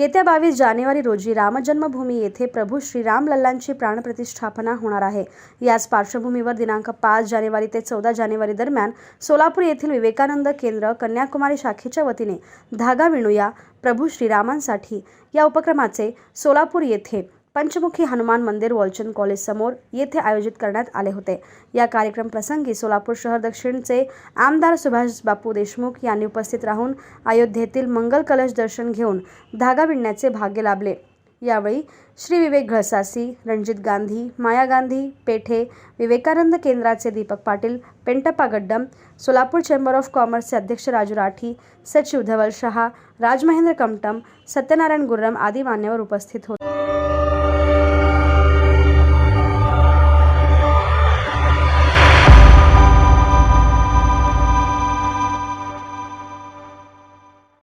येत्या 22 जानेवारी रोजी रामजन्मभूमी येथे प्रभू श्रीराम लल्लांची प्राणप्रतिष्ठापना होणार आहे। याच पार्श्वभूमीवर दिनांक 5 जानेवारी ते 14 जानेवारी दरम्यान सोलापूर येथील विवेकानंद केंद्र कन्याकुमारी शाखेच्या वतीने धागा विणूया प्रभू श्रीरामांसाठी या उपक्रमाचे सोलापूर येथे पंचमुखी हनुमान मंदिर वॉलचंद कॉलेज समोर येथे आयोजित करण्यात आले होते। या कार्यक्रम प्रसंगी सोलापूर शहर दक्षिणचे आमदार सुभाष बापू देशमुख यांनी उपस्थित राहून अयोध्येतील मंगल कलश दर्शन घेऊन धागा विणण्याचे भाग्य लाभले। यावेळी श्री विवेक घळसासी, रणजित गांधी, माया गांधी पेठे, विवेकानंद केंद्राचे दीपक पाटील, पेंटप्पा गड्डम, सोलापूर चेंबर ऑफ कॉमर्सचे अध्यक्ष राजू राठी, सचिव धवल शहा, राजमहेंद्र कमटम, सत्यनारायण गुर्रम आदी मान्यवर उपस्थित होते।